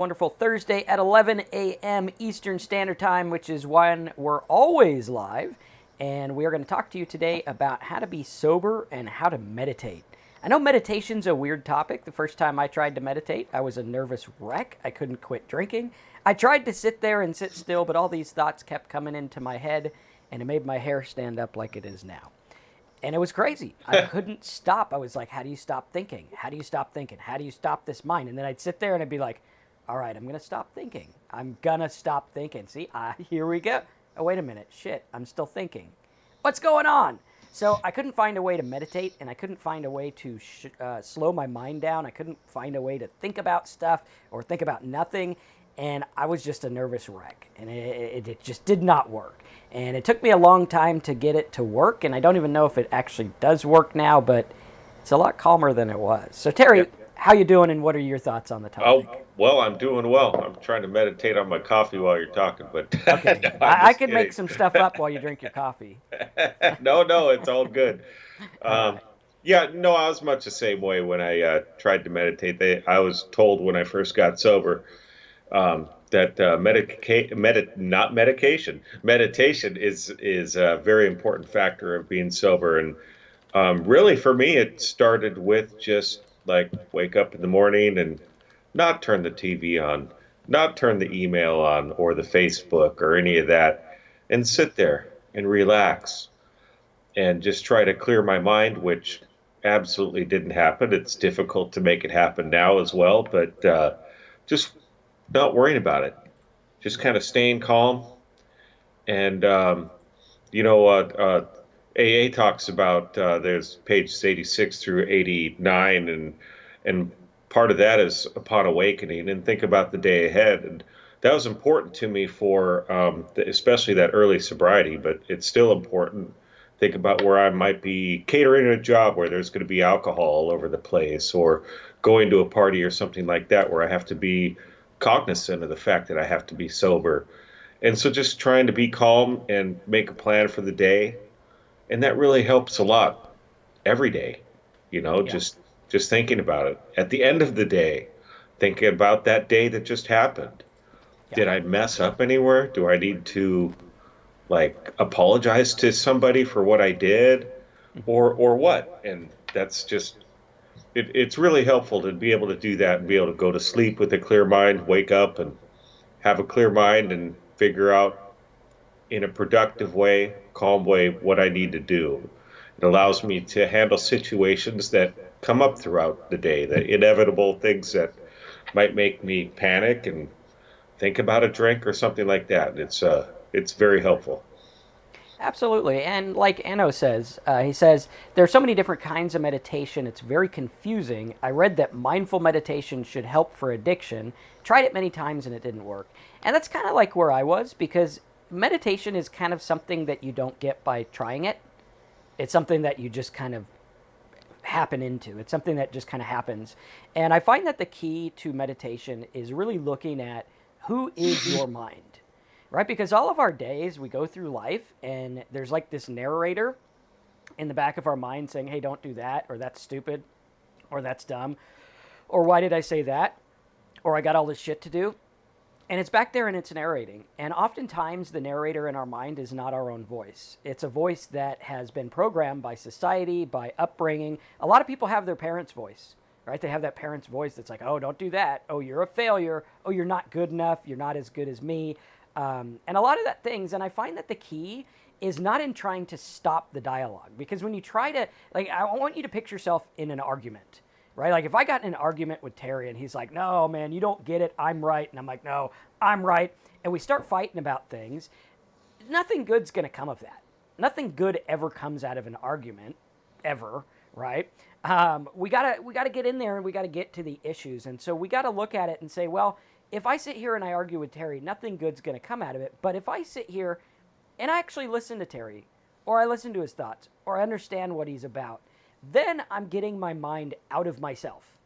Wonderful Thursday at 11 a.m. Eastern Standard Time, which is when we're always live. And we are going to talk to you today about how to be sober and how to meditate. I know meditation's a weird topic. The first time I tried to meditate, I was a nervous wreck. I couldn't quit drinking. I tried to sit there and sit still, but all these thoughts kept coming into my head, and it made my hair stand up like it is now. And it was crazy. I couldn't stop. I was like, how do you stop thinking? How do you stop thinking? How do you stop this mind? And then I'd sit there and I'd be like, all right, I'm going to stop thinking. I'm going to stop thinking. See, here we go. Oh, wait a minute. Shit, I'm still thinking. What's going on? So I couldn't find a way to meditate, and I couldn't find a way to slow my mind down. I couldn't find a way to think about stuff or think about nothing. And I was just a nervous wreck, and it just did not work. And it took me a long time to get it to work, and I don't even know if it actually does work now, but it's a lot calmer than it was. So Terry, how you doing, and what are your thoughts on the Oh, topic? well, I'm doing well. I'm trying to meditate on my coffee while you're talking, but Okay, no, I'm I just could make kidding. some stuff up while you drink your coffee. No, no, it's all good. All Um, right. yeah, no, I was much the same way when I tried to meditate. I was told when I first got sober that not medication, meditation is a very important factor of being sober. And really, for me, it started with just like wake up in the morning and not turn the TV on, not turn the email on or the Facebook or any of that, and sit there and relax and just try to clear my mind, which absolutely didn't happen. It's difficult to make it happen now as well, but just not worrying about it, just kind of staying calm. And, you know, AA talks about there's pages 86 through 89, and part of that is upon awakening and think about the day ahead. And that was important to me for especially that early sobriety, but it's still important. Think about where I might be catering a job where there's going to be alcohol all over the place, or going to a party or something like that where I have to be cognizant of the fact that I have to be sober. And so just trying to be calm and make a plan for the day, and that really helps a lot every day. You know, Yeah. just thinking about it. At the end of the day, thinking about that day that just happened. Yeah. Did I mess up anywhere? Do I need to like apologize to somebody for what I did, or what? And that's just it's really helpful to be able to do that and be able to go to sleep with a clear mind, wake up and have a clear mind and figure out in a productive way, calm way, what I need to do. It Yeah. allows me to handle situations that come up throughout the day, the inevitable things that might make me panic and think about a drink or something like that. It's very helpful. Absolutely. And like Anno says, he says, there are so many different kinds of meditation. It's very confusing. I read that mindful meditation should help for addiction. Tried it many times and it didn't work. And that's kind of like where I was because meditation is kind of something that you don't get by trying it. It's something that you just kind of happen into. It's something that just kind of happens. And I find that the key to meditation is really looking at who is your mind, right? Because all of our days we go through life and there's like this narrator in the back of our mind saying, hey, don't do that, or that's stupid, or that's dumb, or why did I say that, or I got all this shit to do. And it's back there and it's narrating. And oftentimes, the narrator in our mind is not our own voice. It's a voice that has been programmed by society, by upbringing. A lot of people have their parents' voice, right? They have that parent's voice that's like, oh, don't do that. Oh, you're a failure. Oh, you're not good enough. You're not as good as me. And a lot of that things. And I find that the key is not in trying to stop the dialogue. Because when you try to, like, I want you to picture yourself in an argument, right? Like if I got in an argument with Terry and he's like, no, man, you don't get it. I'm right. And I'm like, no, I'm right. And we start fighting about things. Nothing good's going to come of that. Nothing good ever comes out of an argument, ever, right? We gotta get in there and we gotta get to the issues. And so we gotta look at it and say, well, if I sit here and I argue with Terry, nothing good's going to come out of it. But if I sit here and I actually listen to Terry, or I listen to his thoughts, or I understand what he's about, then I'm getting my mind out of myself,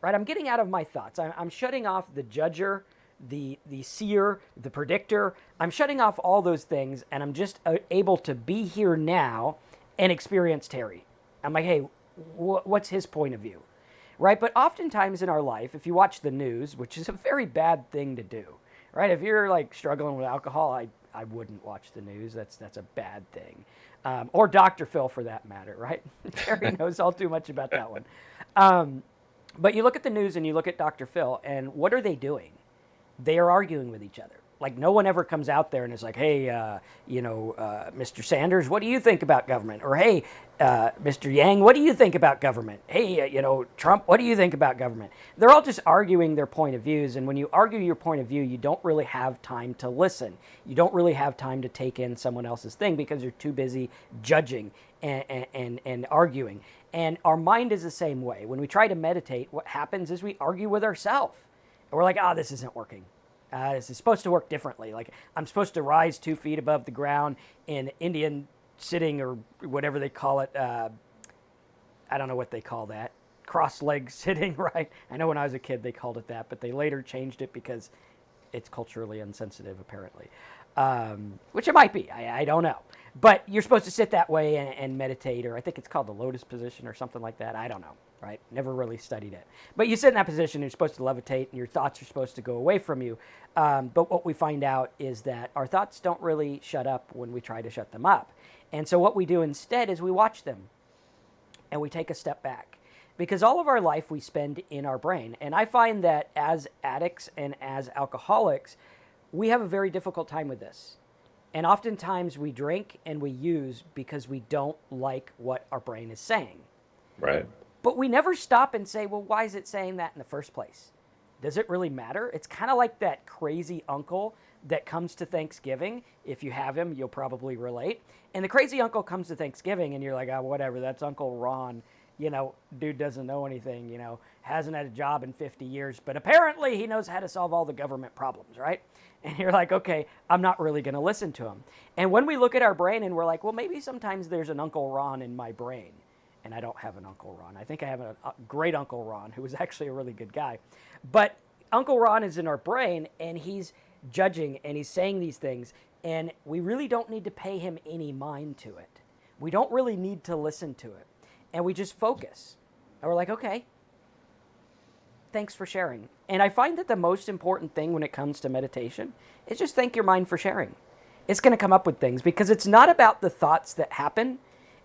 right? I'm getting out of my thoughts. I'm shutting off the judger, the seer, the predictor. I'm shutting off all those things, and I'm just able to be here now and experience Terry. I'm like, hey, what's his point of view? right? But oftentimes in our life, if you watch the news, which is a very bad thing to do, right? If you're like struggling with alcohol, I wouldn't watch the news. That's a bad thing. Or Dr. Phil for that matter, right? Terry knows all too much about that one. But you look at the news and you look at Dr. Phil, and what are they doing? They are arguing with each other. Like no one ever comes out there and is like, "Hey, Mr. Sanders, what do you think about government?" Or, "Hey, Mr. Yang, what do you think about government?" "Hey, Trump, what do you think about government?" They're all just arguing their point of views, and when you argue your point of view, you don't really have time to listen. You don't really have time to take in someone else's thing because you're too busy judging and arguing. And our mind is the same way. When we try to meditate, what happens is we argue with ourselves. And we're like, "Oh, this isn't working. This is supposed to work differently. Like I'm supposed to rise 2 feet above the ground in Indian sitting or whatever they call it. I don't know what they call that. Cross-legged sitting, right? I know when I was a kid they called it that, but they later changed it because it's culturally insensitive, apparently. Which it might be. I don't know. But you're supposed to sit that way and meditate, or I think it's called the lotus position or something like that. I don't know, right? Never really studied it. But you sit in that position, and you're supposed to levitate, and your thoughts are supposed to go away from you. But what we find out is that our thoughts don't really shut up when we try to shut them up. And so what we do instead is we watch them, and we take a step back. Because all of our life we spend in our brain. And I find that as addicts and as alcoholics, we have a very difficult time with this. And oftentimes we drink and we use because we don't like what our brain is saying. Right. But we never stop and say, well, why is it saying that in the first place? Does it really matter? It's kind of like that crazy uncle that comes to Thanksgiving. If you have him, you'll probably relate. And the crazy uncle comes to Thanksgiving and you're like, "Oh, whatever, that's Uncle Ron. Dude doesn't know anything, hasn't had a job in 50 years, but apparently he knows how to solve all the government problems," right? And you're like, okay, I'm not really going to listen to him. And when we look at our brain and we're like, well, maybe sometimes there's an Uncle Ron in my brain. And I don't have an Uncle Ron. I think I have a great Uncle Ron, who was actually a really good guy. But Uncle Ron is in our brain, and he's judging, and he's saying these things, and we really don't need to pay him any mind to it. We don't really need to listen to it. And we just focus. And we're like, okay, thanks for sharing. And I find that the most important thing when it comes to meditation is just thank your mind for sharing. It's going to come up with things because it's not about the thoughts that happen.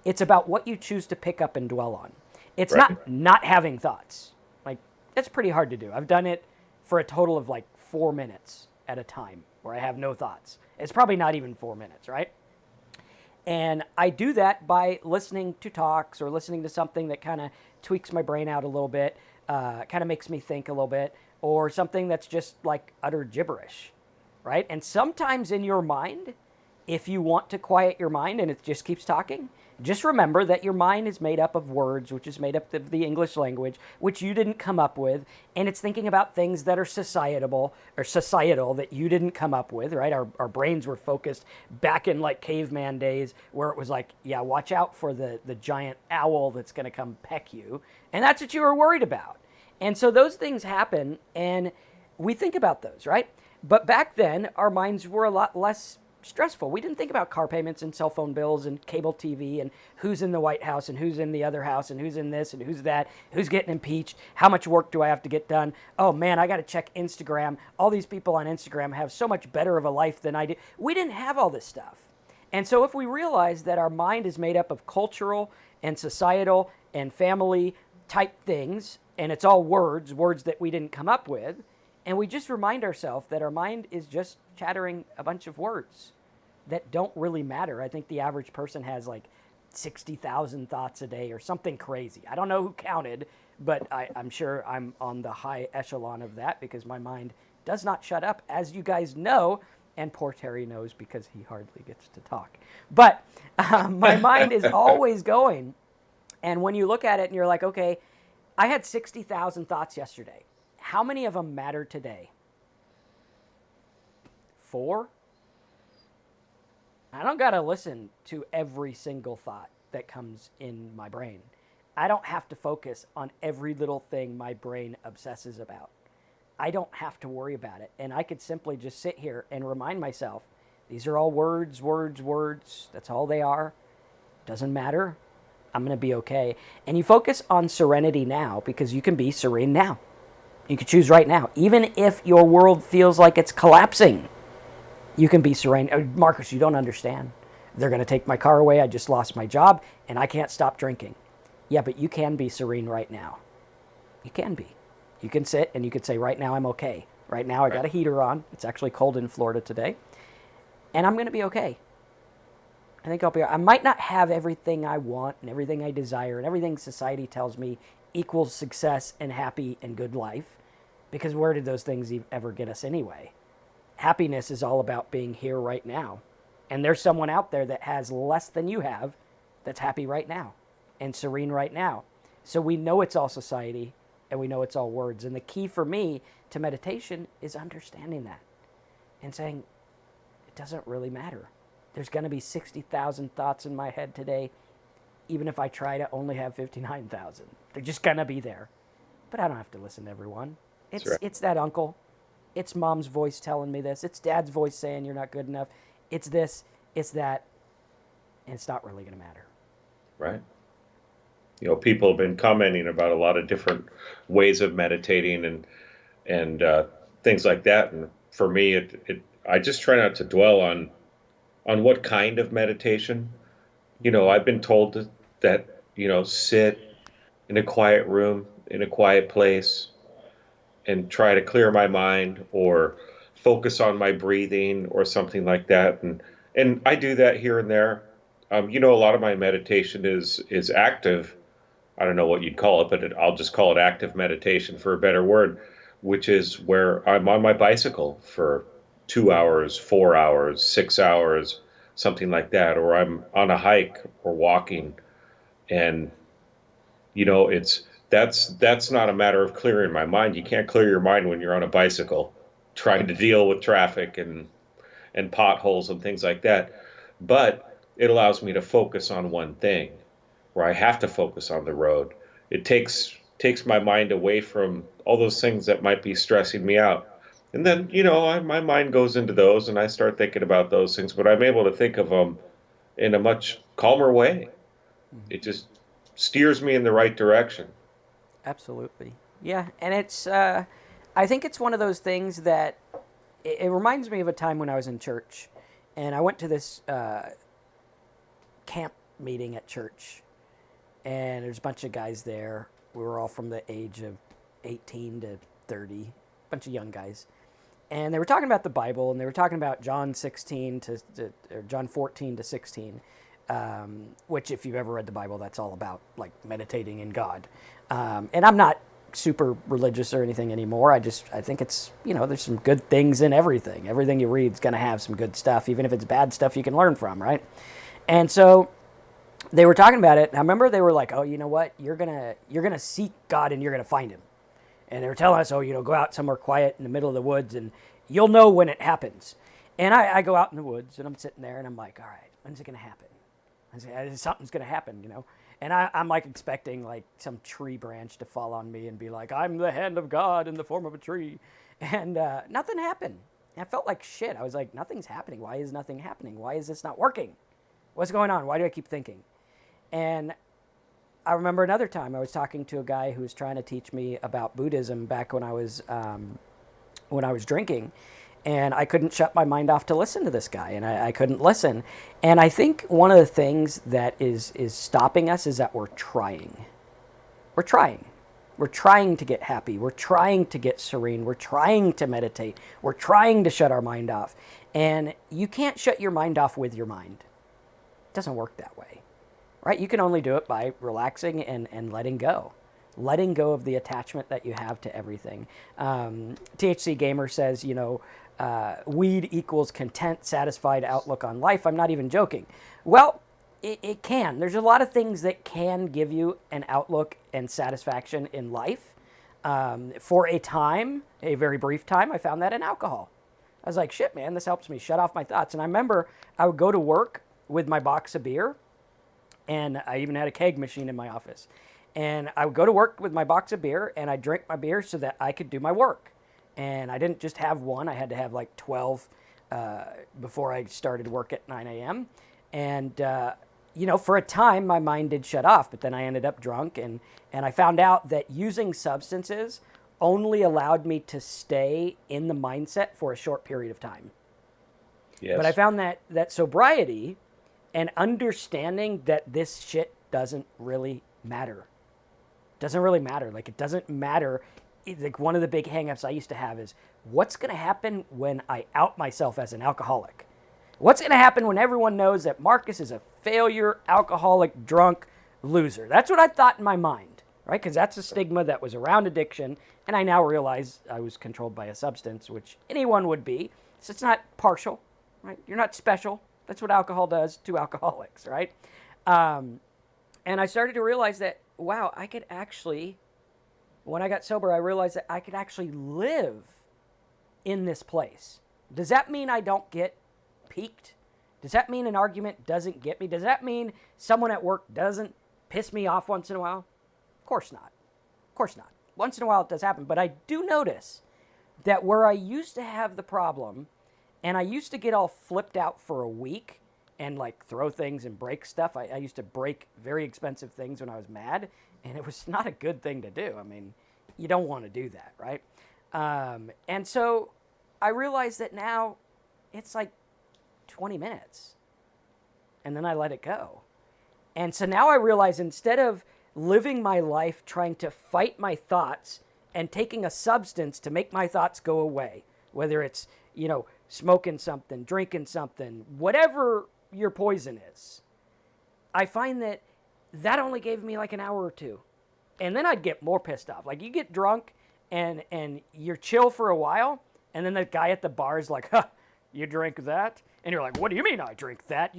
It's about what you choose to pick up and dwell on. It's Right. not having thoughts. Like, that's pretty hard to do. I've done it for a total of like 4 minutes at a time where I have no thoughts. It's probably not even 4 minutes, right? And I do that by listening to talks or listening to something that kind of tweaks my brain out a little bit, kind of makes me think a little bit, or something that's just like utter gibberish, right? And sometimes in your mind, if you want to quiet your mind and it just keeps talking, just remember that your mind is made up of words, which is made up of the English language, which you didn't come up with, and it's thinking about things that are societal that you didn't come up with, right? Our brains were focused back in like caveman days where it was like, yeah, watch out for the giant owl that's going to come peck you, and that's what you were worried about. And so those things happen, and we think about those, right? But back then, our minds were a lot less stressful. We didn't think about car payments and cell phone bills and cable TV and who's in the White House and who's in the other house and who's in this and who's that, who's getting impeached, how much work do I have to get done? Oh man, I got to check Instagram. All these people on Instagram have so much better of a life than I do. We didn't have all this stuff. And so if we realize that our mind is made up of cultural and societal and family type things, and it's all words that we didn't come up with, and we just remind ourselves that our mind is just chattering a bunch of words that don't really matter. I think the average person has like 60,000 thoughts a day or something crazy. I don't know who counted, but I'm sure I'm on the high echelon of that because my mind does not shut up, as you guys know, and poor Terry knows because he hardly gets to talk. But my mind is always going. And when you look at it and you're like, okay, I had 60,000 thoughts yesterday. How many of them matter today? 4? I don't got to listen to every single thought that comes in my brain. I don't have to focus on every little thing my brain obsesses about. I don't have to worry about it. And I could simply just sit here and remind myself, these are all words. That's all they are. Doesn't matter. I'm going to be okay. And you focus on serenity now because you can be serene now. You can choose right now. Even if your world feels like it's collapsing, you can be serene. Marcus, you don't understand. They're going to take my car away. I just lost my job and I can't stop drinking. Yeah, but you can be serene right now. You can be. You can sit and you could say, right now I'm okay. Right now I got Right. a heater on. It's actually cold in Florida today. And I'm going to be okay. I think I'll be. I might not have everything I want and everything I desire and everything society tells me equals success and happy and good life, because where did those things ever get us anyway? Happiness is all about being here right now, and there's someone out there that has less than you have, that's happy right now, and serene right now. So we know it's all society, and we know it's all words. And the key for me to meditation is understanding that and saying it doesn't really matter. There's going to be 60,000 thoughts in my head today, even if I try to only have 59,000. They're just going to be there. But I don't have to listen to everyone. That's It's right. it's that uncle. It's mom's voice telling me this. It's dad's voice saying you're not good enough. It's this, it's that, and it's not really going to matter. Right. People have been commenting about a lot of different ways of meditating and things like that. And for me, I just try not to dwell on what kind of meditation. I've been told that sit in a quiet room, in a quiet place, and try to clear my mind or focus on my breathing or something like that. And I do that here and there. A lot of my meditation is active. I don't know what you'd call it, but I'll just call it active meditation for a better word, which is where I'm on my bicycle for 2 hours, 4 hours, 6 hours, something like that, or I'm on a hike or walking. And it's that's not a matter of clearing my mind. You can't clear your mind when you're on a bicycle trying to deal with traffic and potholes and things like that. But it allows me to focus on one thing where I have to focus on the road. It takes my mind away from all those things that might be stressing me out. And then, my mind goes into those and I start thinking about those things, but I'm able to think of them in a much calmer way. It just steers me in the right direction. Absolutely. Yeah, and I think it's one of those things that it reminds me of a time when I was in church, and I went to this camp meeting at church, and there's a bunch of guys there. We were all from the age of 18 to 30, a bunch of young guys. And they were talking about the Bible, and they were talking about John 16 or John 14 to 16, which, if you've ever read the Bible, that's all about like meditating in God. And I'm not super religious or anything anymore. I think it's, there's some good things in everything. Everything you read is going to have some good stuff, even if it's bad stuff you can learn from, right? And so they were talking about it. And I remember they were like, "Oh, you know what? You're gonna seek God and you're gonna find Him." And they were telling us, "Oh, go out somewhere quiet in the middle of the woods and you'll know when it happens." And I go out in the woods and I'm sitting there and I'm like, "All right, when's it gonna happen? Something's gonna happen." And I'm like expecting like some tree branch to fall on me and be like, "I'm the hand of God in the form of a tree," and nothing happened. And I felt like shit. I was like, "Nothing's happening. Why is nothing happening? Why is this not working? What's going on? Why do I keep thinking?" And I remember another time I was talking to a guy who was trying to teach me about Buddhism back when I was drinking, and I couldn't shut my mind off to listen to this guy, and I couldn't listen. And I think one of the things that is stopping us is that we're trying. We're trying. We're trying to get happy. We're trying to get serene. We're trying to meditate. We're trying to shut our mind off. And you can't shut your mind off with your mind. It doesn't work that way, right? You can only do it by relaxing and letting go. Letting go of the attachment that you have to everything. THC Gamer says, weed equals content, satisfied outlook on life. I'm not even joking. Well, it can. There's a lot of things that can give you an outlook and satisfaction in life. For a time, a very brief time, I found that in alcohol. I was like, shit, man, this helps me shut off my thoughts. And I remember I would go to work with my box of beer, and I even had a keg machine in my office. And I would go to work with my box of beer, and I'd drink my beer so that I could do my work. And I didn't just have one, I had to have like 12 before I started work at 9 a.m. And for a time my mind did shut off, but then I ended up drunk, and I found out that using substances only allowed me to stay in the mindset for a short period of time. But I Yes. found that sobriety and understanding that this shit doesn't really matter. Like, it doesn't matter. Like, one of the big hangups I used to have is, what's going to happen when I out myself as an alcoholic? What's going to happen when everyone knows that Marcus is a failure, alcoholic, drunk loser? That's what I thought in my mind, right? Because that's a stigma that was around addiction. And I now realize I was controlled by a substance, which anyone would be. So it's not partial, right? You're not special. That's what alcohol does to alcoholics, right? Um, and I started to realize that, wow, I could actually, when I got sober, I realized that I could actually live in this place. Does that mean I don't get peaked? Does that mean an argument doesn't get me? Does that mean someone at work doesn't piss me off once in a while? Of course not. Of course not. Once in a while it does happen. But I do notice that where I used to have the problem, and I used to get all flipped out for a week and like throw things and break stuff. I used to break very expensive things when I was mad, and it was not a good thing to do. I mean, you don't want to do that, right? And so I realized that now it's like 20 minutes, and then I let it go. And so now I realize, instead of living my life trying to fight my thoughts and taking a substance to make my thoughts go away, whether it's, smoking something, drinking something, whatever your poison is, I find that that only gave me like an hour or two. And then I'd get more pissed off. Like, you get drunk and you're chill for a while, and then the guy at the bar is like, huh, you drink that? And you're like, what do you mean I drink that?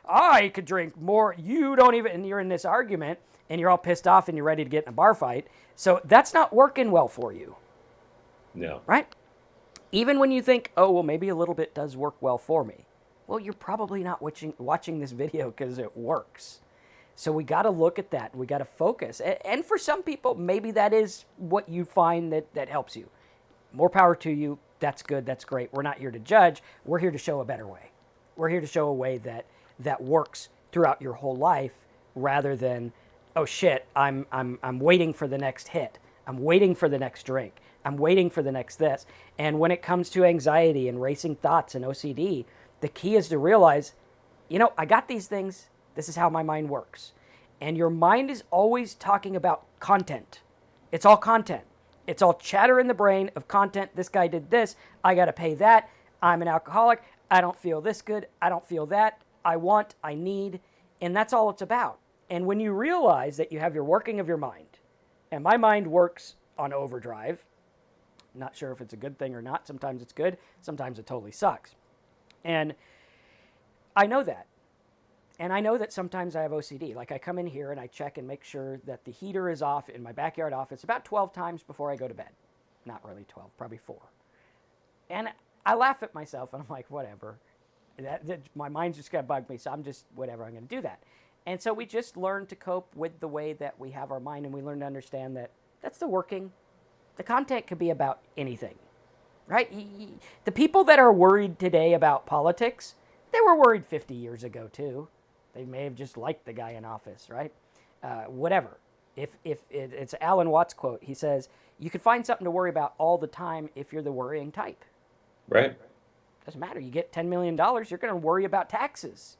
I could drink more. You don't even, and you're in this argument, and you're all pissed off, and you're ready to get in a bar fight. So that's not working well for you, No. right? Even when you think, oh, well, maybe a little bit does work well for me. Well, you're probably not watching this video because it works. So we got to look at that. We got to focus. And for some people, maybe that is what you find that helps you. More power to you. That's good. That's great. We're not here to judge. We're here to show a better way. We're here to show a way that works throughout your whole life, rather than, oh shit, I'm waiting for the next hit. I'm waiting for the next drink. I'm waiting for the next this. And when it comes to anxiety and racing thoughts and OCD, the key is to realize, I got these things. This is how my mind works. And your mind is always talking about content. It's all content. It's all chatter in the brain of content. This guy did this. I got to pay that. I'm an alcoholic. I don't feel this good. I don't feel that. I want, I need. And that's all it's about. And when you realize that you have your working of your mind, and my mind works on overdrive, not sure if it's a good thing or not. Sometimes it's good. Sometimes it totally sucks. And I know that. And I know that sometimes I have OCD. Like, I come in here and I check and make sure that the heater is off in my backyard office about 12 times before I go to bed. Not really 12, probably 4. And I laugh at myself, and I'm like, whatever. My mind's just going to bug me, so I'm just, whatever, I'm going to do that. And so we just learn to cope with the way that we have our mind, and we learn to understand that that's the working. The content could be about anything, right? The people that are worried today about politics, they were worried 50 years ago too. They may have just liked the guy in office, right? Whatever. If it's Alan Watts' quote, he says, you can find something to worry about all the time if you're the worrying type. Right. Doesn't matter. You get $10 million, you're going to worry about taxes.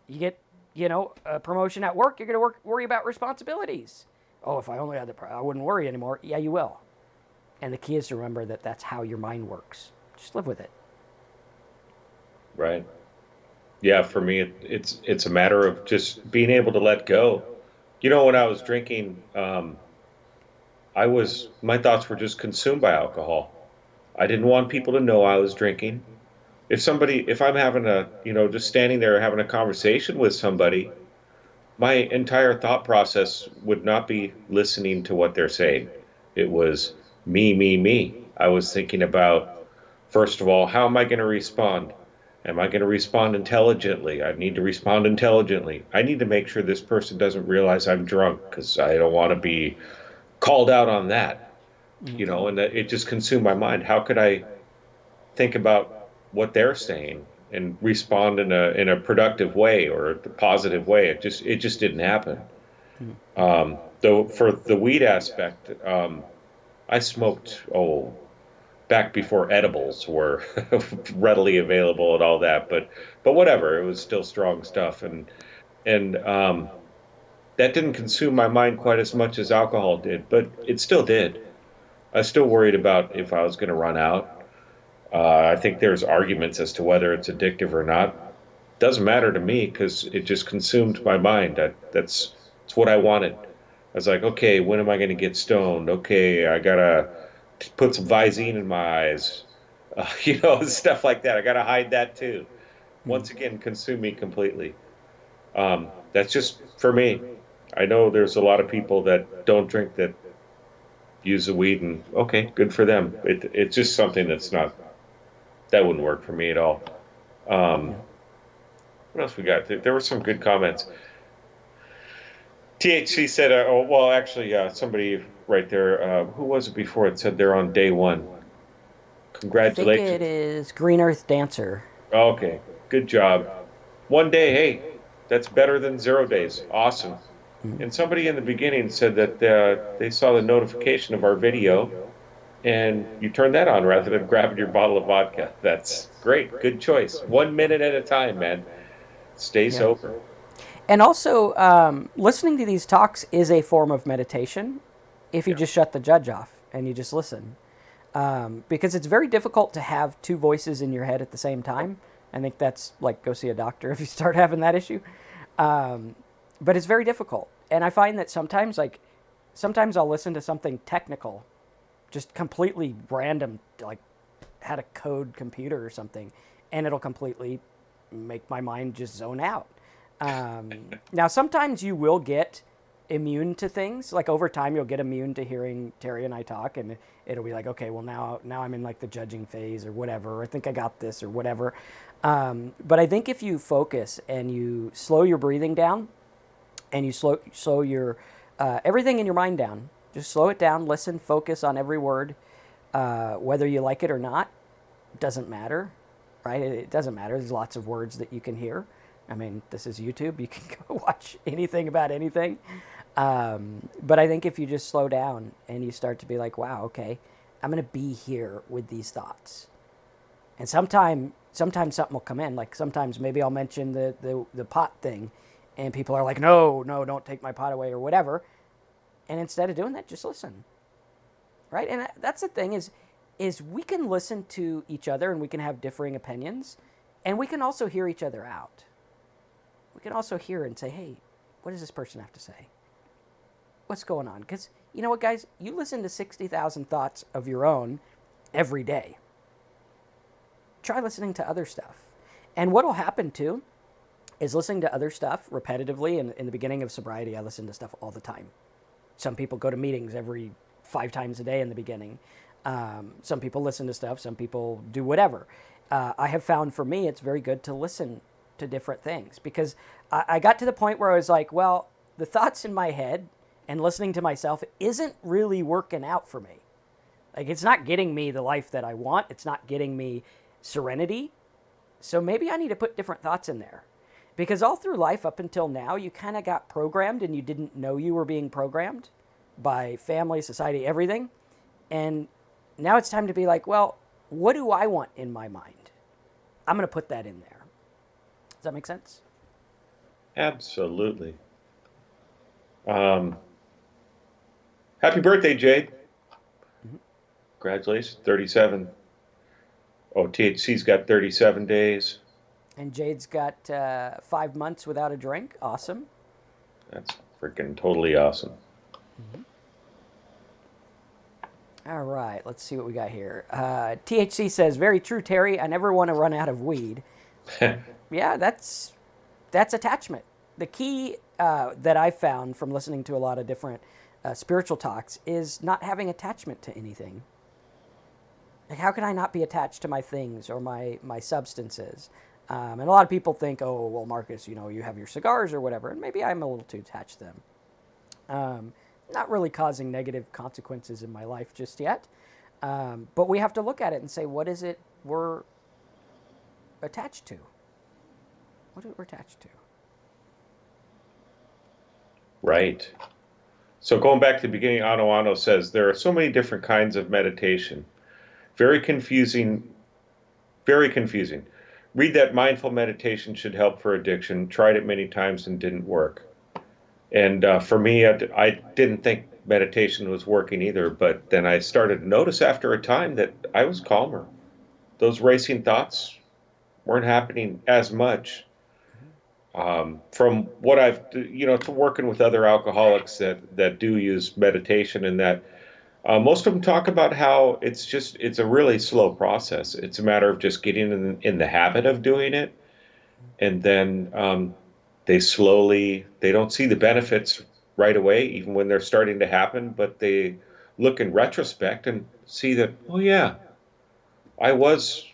You get, a promotion at work, you're going to worry about responsibilities. Oh, if I only had I wouldn't worry anymore. Yeah, you will. And the key is to remember that that's how your mind works. Just live with it. Right. Yeah, for me, it's a matter of just being able to let go. When I was drinking, my thoughts were just consumed by alcohol. I didn't want people to know I was drinking. If I'm having just standing there having a conversation with somebody, my entire thought process would not be listening to what they're saying. It was me, me, me. I was thinking about, first of all, how am I going to respond? Am I going to respond intelligently? I need to respond intelligently. I need to make sure this person doesn't realize I'm drunk, because I don't want to be called out on that. And that it just consumed my mind. How could I think about what they're saying and respond in a productive way or a positive way. It just didn't happen. Though for the weed aspect, I smoked back before edibles were readily available and all that, but whatever, it was still strong stuff, and that didn't consume my mind quite as much as alcohol did, but it still did. I was still worried about if I was going to run out. I think there's arguments as to whether it's addictive or not. Doesn't matter to me because it just consumed my mind. That's what I wanted. I was like, okay, when am I going to get stoned? Okay, I gotta put some Visine in my eyes, stuff like that. I gotta hide that too. Once again, consume me completely. That's just for me. I know there's a lot of people that don't drink that use the weed, and okay, good for them. It's just something that wouldn't work for me at all. Um, Yeah. what else we got? There were some good comments. THC said, oh, well, actually, somebody right there, who was it before? It said they're on day one. I think it Congratulations. is Green Earth Dancer. Okay, good job. One day, hey, that's better than 0 days. Awesome. And somebody in the beginning said that they saw the notification of our video and you turn that on rather than grabbing your bottle of vodka. That's great. Good choice. 1 minute at a time, man. Stay Yeah. sober. And also, listening to these talks is a form of meditation if you Yeah. just shut the judge off and you just listen. Because it's very difficult to have two voices in your head at the same time. I think that's like go see a doctor if you start having that issue. But it's very difficult. And I find that sometimes I'll listen to something technical, just completely random, like had a code computer or something, and it'll completely make my mind just zone out. Now, sometimes you will get immune to things. Like over time, you'll get immune to hearing Terry and I talk, and it'll be like, okay, well now I'm in like the judging phase or whatever. Or I think I got this or whatever. But I think if you focus and you slow your breathing down, and you slow your everything in your mind down, just slow it down, listen, focus on every word, whether you like it or not, doesn't matter, right? It doesn't matter. There's lots of words that you can hear. I mean, this is YouTube. You can go watch anything about anything. But I think if you just slow down and you start to be like, wow, okay, I'm going to be here with these thoughts. And sometimes something will come in. Like sometimes maybe I'll mention the pot thing, and people are like, no, don't take my pot away or whatever. And instead of doing that, just listen, right? And that's the thing is we can listen to each other and we can have differing opinions, and we can also hear each other out. We can also hear and say, hey, what does this person have to say? What's going on? Because you know what, guys? You listen to 60,000 thoughts of your own every day. Try listening to other stuff. And what will happen too is listening to other stuff repetitively. In the beginning of sobriety, I listened to stuff all the time. Some people go to meetings every 5 times a day in the beginning. Some people listen to stuff. Some people do whatever. I have found for me, it's very good to listen to different things because I got to the point where I was like, well, the thoughts in my head and listening to myself isn't really working out for me. Like, it's not getting me the life that I want. It's not getting me serenity. So maybe I need to put different thoughts in there. Because all through life up until now, you kind of got programmed and you didn't know you were being programmed by family, society, everything. And now it's time to be like, well, what do I want in my mind? I'm going to put that in there. Does that make sense? Absolutely. Um, happy birthday, Jade. Congratulations. 37. Oh, THC's got 37 days. And Jade's got 5 months without a drink. Awesome. That's freaking totally awesome. All right, let's see what we got here. THC says, very true, Terry. I never want to run out of weed. Yeah, that's attachment. The key that I found from listening to a lot of different spiritual talks is not having attachment to anything. Like, how can I not be attached to my things or my substances? And a lot of people think, oh, well, Marcus, you have your cigars or whatever, and maybe I'm a little too attached to them. Not really causing negative consequences in my life just yet. But we have to look at it and say, what is it we're attached to? What we're attached to? Right. So going back to the beginning, Ano Ano says there are so many different kinds of meditation. Very confusing, very confusing. Read that mindful meditation should help for addiction. Tried it many times and didn't work. And for me, I didn't think meditation was working either, but then I started to notice after a time that I was calmer. Those racing thoughts weren't happening as much. From what to working with other alcoholics that do use meditation, and that most of them talk about how it's a really slow process. It's a matter of just getting in the habit of doing it, and then they don't see the benefits right away, even when they're starting to happen, but they look in retrospect and see that, oh yeah, I was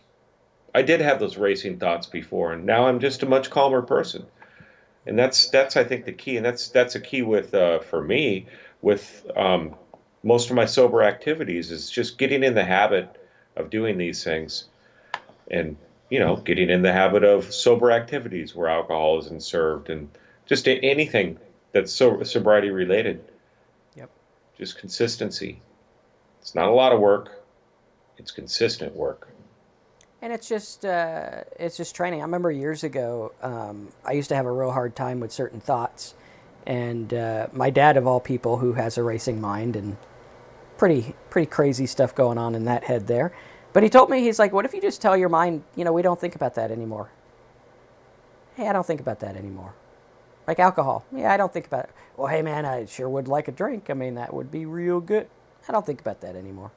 I did have those racing thoughts before, and now I'm just a much calmer person. And that's I think the key, and that's a key with for me with most of my sober activities is just getting in the habit of doing these things, and getting in the habit of sober activities where alcohol isn't served, and just anything that's sobriety related. Yep. Just consistency. It's not a lot of work. It's consistent work. And it's just training. I remember years ago, I used to have a real hard time with certain thoughts, and my dad, of all people, who has a racing mind and pretty crazy stuff going on in that head there. But he told me, he's like, what if you just tell your mind, we don't think about that anymore. Hey, I don't think about that anymore. Like alcohol. Yeah, I don't think about it. Well, hey, man, I sure would like a drink. I mean, that would be real good. I don't think about that anymore.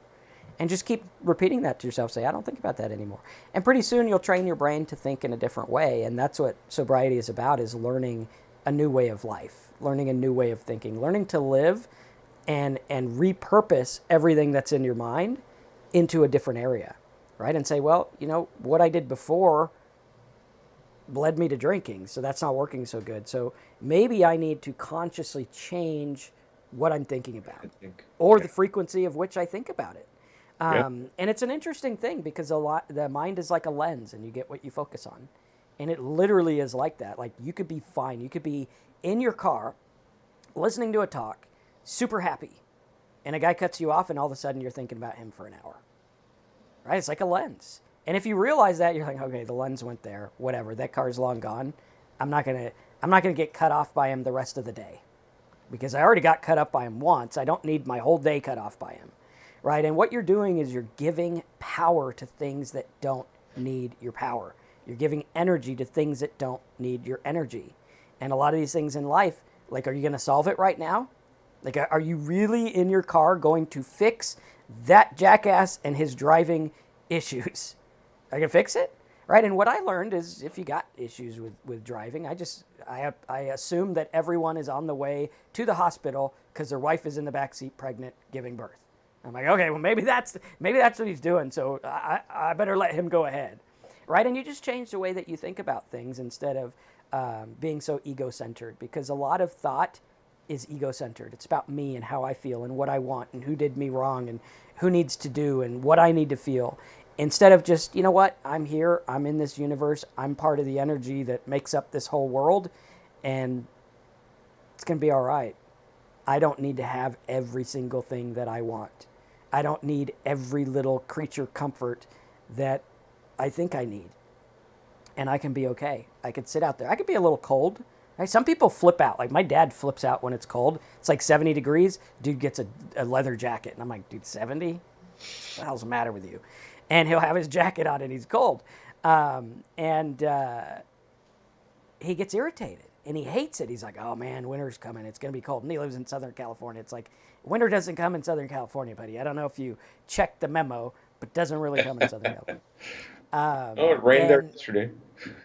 And just keep repeating that to yourself. Say, I don't think about that anymore. And pretty soon you'll train your brain to think in a different way. And that's what sobriety is about, is learning a new way of life, learning a new way of thinking, learning to live and repurpose everything that's in your mind into a different area, right? And say, well, what I did before led me to drinking, so that's not working so good. So maybe I need to consciously change what I'm thinking about, I think. or Yeah. the frequency of which I think about it. Yeah. And it's an interesting thing, because the mind is like a lens, and you get what you focus on, and it literally is like that. Like, you could be fine, you could be in your car listening to a talk, super happy, and a guy cuts you off, and all of a sudden you're thinking about him for an hour, right? It's like a lens. And if you realize that, you're like, okay, the lens went there, whatever, that car's long gone. I'm not gonna get cut off by him the rest of the day, because I already got cut up by him once. I don't need my whole day cut off by him, right? And what you're doing is you're giving power to things that don't need your power. You're giving energy to things that don't need your energy. And a lot of these things in life, like, are you going to solve it right now? Like, are you really in your car going to fix that jackass and his driving issues? Are you going to fix it? Right? And what I learned is, if you got issues with driving, I assume that everyone is on the way to the hospital because their wife is in the back seat pregnant, giving birth. I'm like, okay, well, maybe that's what he's doing, so I better let him go ahead, right? And you just change the way that you think about things, instead of being so ego-centered, because a lot of thought is ego-centered. It's about me and how I feel and what I want and who did me wrong and who needs to do and what I need to feel. Instead of just, what, I'm here, I'm in this universe, I'm part of the energy that makes up this whole world, and it's going to be all right. I don't need to have every single thing that I want. I don't need every little creature comfort that I think I need. And I can be okay. I could sit out there. I could be a little cold. Right? Some people flip out. Like, my dad flips out when it's cold. It's like 70 degrees. Dude gets a leather jacket. And I'm like, dude, 70? What the hell's the matter with you? And he'll have his jacket on and he's cold. And he gets irritated and he hates it. He's like, oh man, winter's coming. It's going to be cold. And he lives in Southern California. It's like, winter doesn't come in Southern California, buddy. I don't know if you checked the memo, but it doesn't really come in Southern California. Oh, it rained there And yesterday.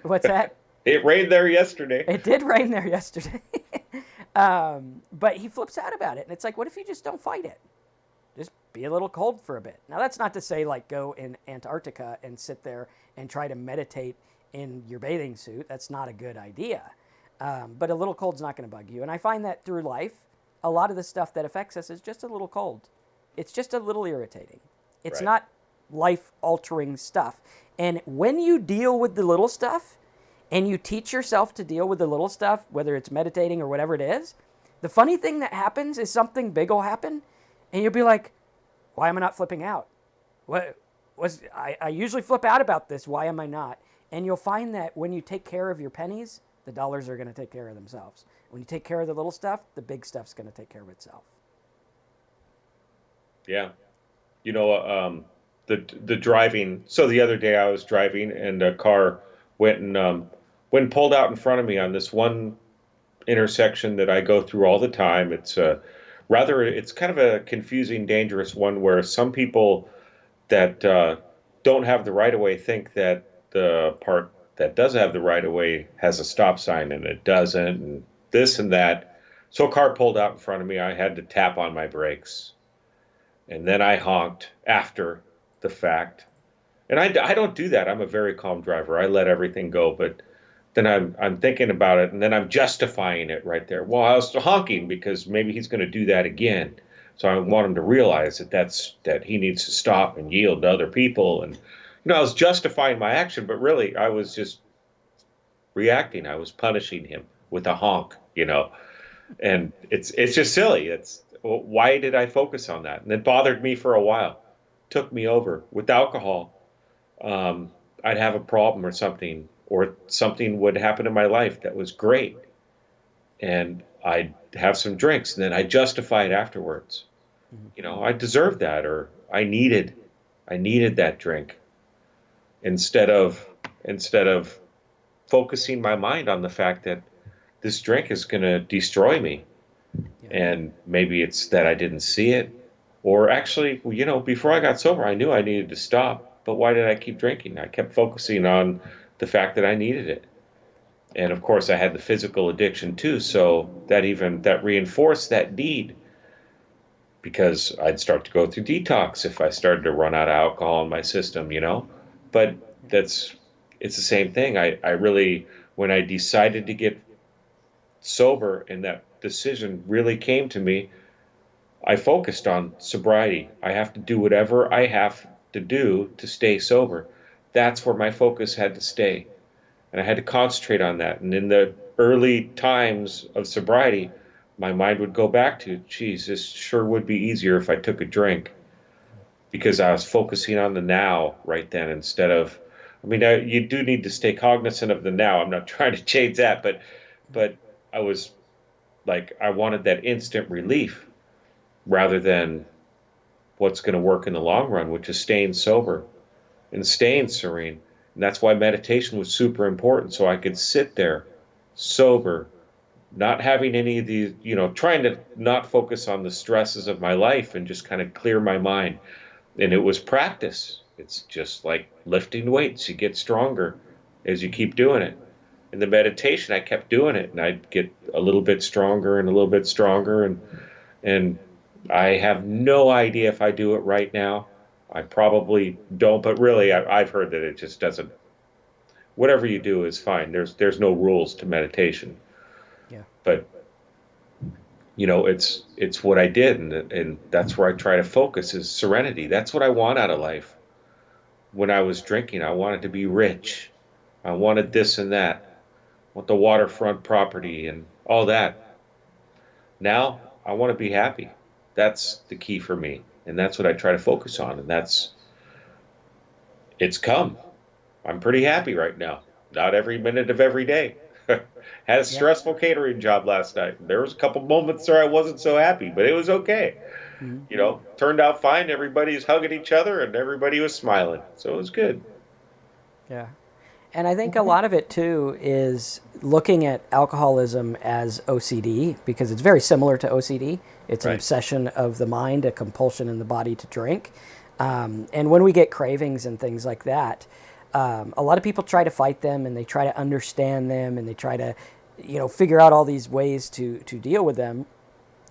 what's that? It rained there yesterday. It did rain there yesterday. But he flips out about it. And it's like, what if you just don't fight it? Just be a little cold for a bit. Now, that's not to say, like, go in Antarctica and sit there and try to meditate in your bathing suit. That's not a good idea. But a little cold's not going to bug you. And I find that through life, a lot of the stuff that affects us is just a little cold. It's just a little irritating. It's Right. not life-altering stuff. And when you deal with the little stuff, and you teach yourself to deal with the little stuff, whether it's meditating or whatever it is, the funny thing that happens is something big will happen, and you'll be like, why am I not flipping out? What was I usually flip out about this? Why am I not? And you'll find that when you take care of your pennies, the dollars are going to take care of themselves. When you take care of the little stuff, the big stuff's going to take care of itself. Yeah. You know, the driving. So the other day I was driving and a car went and pulled out in front of me on this one intersection that I go through all the time. It's kind of a confusing, dangerous one where some people that don't have the right of way think that the part that does have the right of way has a stop sign and it doesn't, and this and that. So a car pulled out in front of me. I had to tap on my brakes, and then I honked after the fact. And I don't do that. I'm a very calm driver. I let everything go, but then I'm thinking about it, and then I'm justifying it right there. Well, I was honking because maybe he's going to do that again. So I want him to realize that he needs to stop and yield to other people. And I was justifying my action, but really I was just reacting. I was punishing him with a honk. And it's just silly. Why did I focus on that? And it bothered me for a while. Took me over with alcohol. I'd have a problem or something would happen in my life that was great, and I'd have some drinks, and then I justify it afterwards. I deserved that, or I needed that drink, instead of focusing my mind on the fact that this drink is going to destroy me. Yeah. And maybe it's that I didn't see it, or actually, before I got sober, I knew I needed to stop. But why did I keep drinking? I kept focusing on the fact that I needed it. And of course, I had the physical addiction too. So that reinforced that need, because I'd start to go through detox if I started to run out of alcohol in my system. But it's the same thing. I really, when I decided to get sober and that decision really came to me, I focused on sobriety. I have to do whatever I have to do to stay sober. That's where my focus had to stay. And I had to concentrate on that. And in the early times of sobriety, my mind would go back to, geez, this sure would be easier if I took a drink, because I was focusing on the now right then instead of, you do need to stay cognizant of the now. I'm not trying to change that, but I was like, I wanted that instant relief rather than what's going to work in the long run, which is staying sober and staying serene. And that's why meditation was super important. So I could sit there sober, not having any of these, trying to not focus on the stresses of my life and just kind of clear my mind. And it was practice. It's just like lifting weights. You get stronger as you keep doing it. In the meditation, I kept doing it, and I'd get a little bit stronger and a little bit stronger. And I have no idea if I do it right now. I probably don't, but really, I've heard that it just doesn't. Whatever you do is fine. There's no rules to meditation. Yeah. But it's what I did, and that's where I try to focus is serenity. That's what I want out of life. When I was drinking, I wanted to be rich. I wanted this and that. I want the waterfront property and all that. Now I want to be happy. That's the key for me, and that's what I try to focus on. And it's come. I'm pretty happy right now. Not every minute of every day. Had a stressful catering job last night. There was a couple moments where I wasn't so happy, but it was okay. Turned out fine. Everybody's hugging each other and everybody was smiling. So it was good. Yeah. And I think a lot of it too is looking at alcoholism as OCD, because it's very similar to OCD. It's an obsession of the mind, a compulsion in the body to drink. And when we get cravings and things like that, a lot of people try to fight them, and they try to understand them, and they try to, figure out all these ways to deal with them,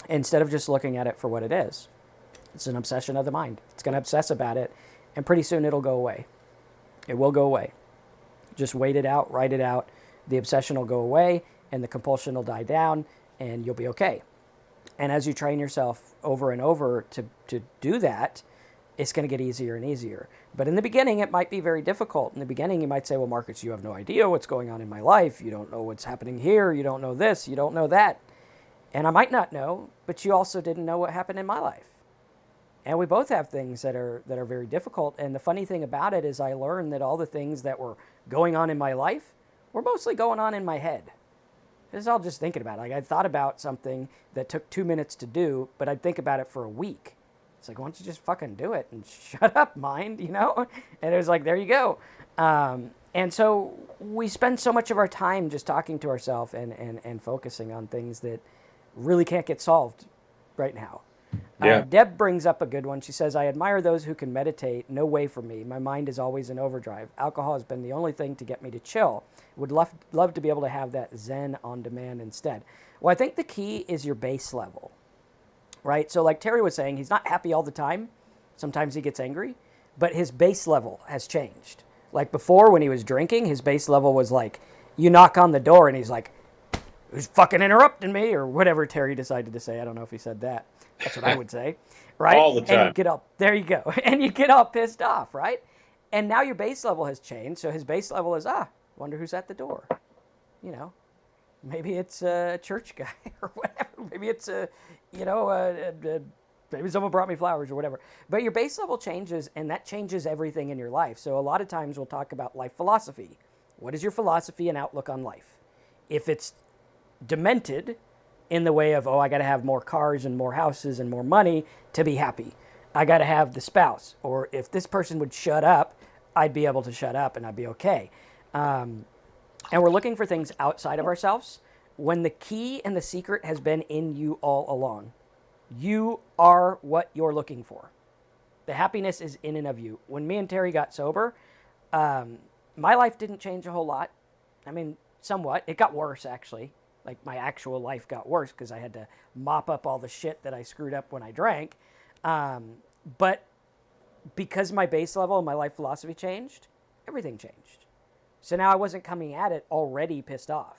instead of just looking at it for what it is. It's an obsession of the mind. It's going to obsess about it, and pretty soon it'll go away. It will go away. Just wait it out, write it out. The obsession will go away, and the compulsion will die down, and you'll be okay. And as you train yourself over and over to do that, it's going to get easier and easier. But in the beginning, it might be very difficult. In the beginning, you might say, well, Marcus, you have no idea what's going on in my life. You don't know what's happening here. You don't know this. You don't know that. And I might not know, but you also didn't know what happened in my life. And we both have things that are very difficult. And the funny thing about it is I learned that all the things that were going on in my life were mostly going on in my head. This is all just thinking about it. Like I thought about something that took 2 minutes to do, but I'd think about it for a week. It's like, why don't you just fucking do it and shut up, mind, you know? And it was like, there you go. And so we spend so much of our time just talking to ourselves and focusing on things that really can't get solved right now. Yeah. Deb brings up a good one. She says, I admire those who can meditate. No way for me. My mind is always in overdrive. Alcohol has been the only thing to get me to chill. Would love to be able to have that Zen on demand instead. Well, I think the key is your base level, right? So like Terry was saying, he's not happy all the time. Sometimes he gets angry, but his base level has changed. Like before when he was drinking, his base level was like, you knock on the door and he's like, who's fucking interrupting me, or whatever Terry decided to say. I don't know if he said that. That's what I would say, right? All the time. And you get all, there you go. And you get all pissed off, right? And now your base level has changed. So his base level is, wonder who's at the door. You know, maybe it's a church guy or whatever. Maybe it's maybe someone brought me flowers or whatever. But your base level changes, and that changes everything in your life. So a lot of times we'll talk about life philosophy. What is your philosophy and outlook on life? If it's demented in the way of, I got to have more cars and more houses and more money to be happy. I got to have the spouse. Or if this person would shut up, I'd be able to shut up and I'd be okay. And we're looking for things outside of ourselves when the key and the secret has been in you all along. You are what you're looking for. The happiness is in and of you. When me and Terry got sober, my life didn't change a whole lot. I mean, somewhat. It got worse, actually. Like my actual life got worse because I had to mop up all the shit that I screwed up when I drank. But because my base level and my life philosophy changed, everything changed. So now I wasn't coming at it already pissed off.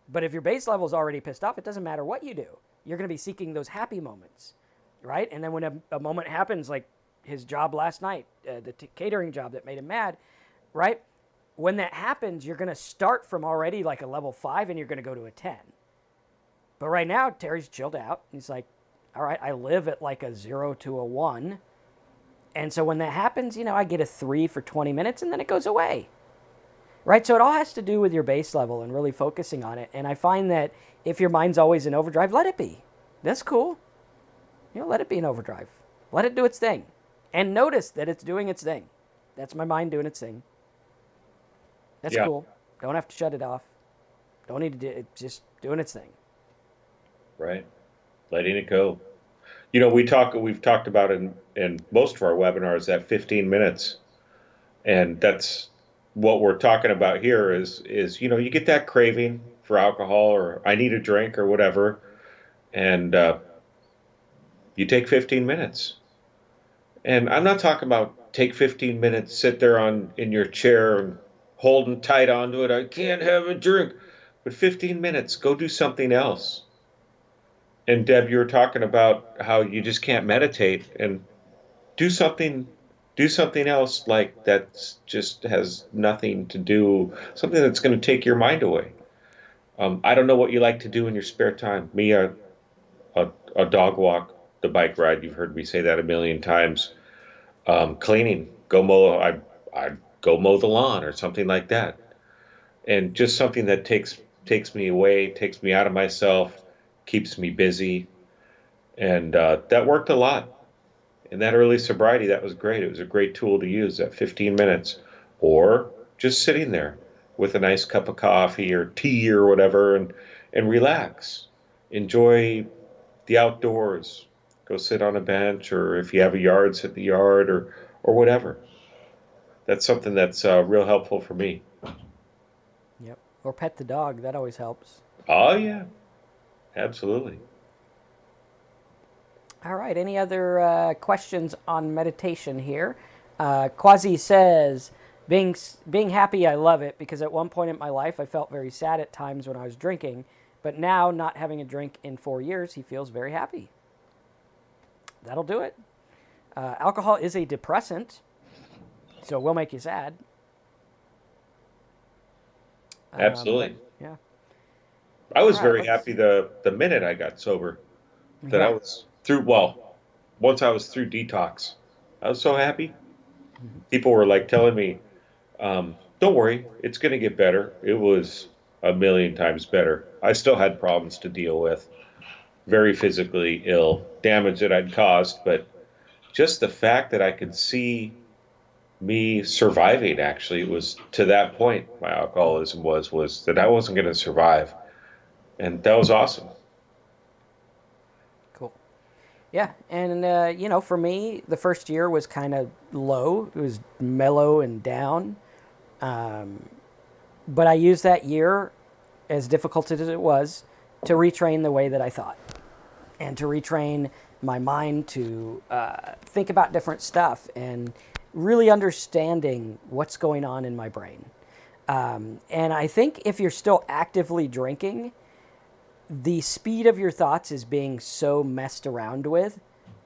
But if your base level is already pissed off, it doesn't matter what you do. You're going to be seeking those happy moments, right? And then when a moment happens, like his job last night, the catering job that made him mad, right? When that happens, you're going to start from already like a level 5 and you're going to go to a 10. But right now, Terry's chilled out. He's like, all right, I live at like a 0 to a 1. And so when that happens, I get a 3 for 20 minutes and then it goes away. Right? So it all has to do with your base level and really focusing on it. And I find that if your mind's always in overdrive, let it be. That's cool. Let it be in overdrive. Let it do its thing. And notice that it's doing its thing. That's my mind doing its thing. That's cool. Don't have to shut it off. Don't need to do it. Just doing its thing. Right. Letting it go. We've talked about in most of our webinars that 15 minutes. And that's what we're talking about here is you get that craving for alcohol or I need a drink or whatever. And you take 15 minutes. And I'm not talking about take 15 minutes, sit there in your chair and holding tight onto it. I can't have a drink. But 15 minutes, go do something else. And Deb, you were talking about how you just can't meditate and do something else like that just has nothing to do, something that's going to take your mind away. I don't know what you like to do in your spare time. Me, a dog walk, the bike ride. You've heard me say that a million times. Cleaning, go mow. I go mow the lawn or something like that, and just something that takes me away, takes me out of myself, keeps me busy, and that worked a lot. In that early sobriety, that was great. It was a great tool to use, that 15 minutes, or just sitting there with a nice cup of coffee or tea or whatever, and relax, enjoy the outdoors. Go sit on a bench, or if you have a yard, sit in the yard, or whatever. That's something that's real helpful for me. Yep. Or pet the dog. That always helps. Oh, yeah. Absolutely. All right. Any other questions on meditation here? Quasi says, being happy, I love it because at one point in my life, I felt very sad at times when I was drinking. But now, not having a drink in 4 years, he feels very happy. That'll do it. Alcohol is a depressant, so it will make you sad. But Absolutely. yeah. I All was right, very let's. happy the minute I got sober that I Yeah. was through. Well, once I was through detox, I was so happy. People were like telling me, "Don't worry, it's going to get better." It was a million times better. I still had problems to deal with, very physically ill, damage that I'd caused, but just the fact that I could see me surviving, actually, it was to that point my alcoholism was that I wasn't going to survive, and that was awesome. Cool. Yeah, and for me, the first year was kind of low. It was mellow and down. But I used that year, as difficult as it was, to retrain the way that I thought and to retrain my mind to think about different stuff and really understanding what's going on in my brain. And I think if you're still actively drinking, the speed of your thoughts is being so messed around with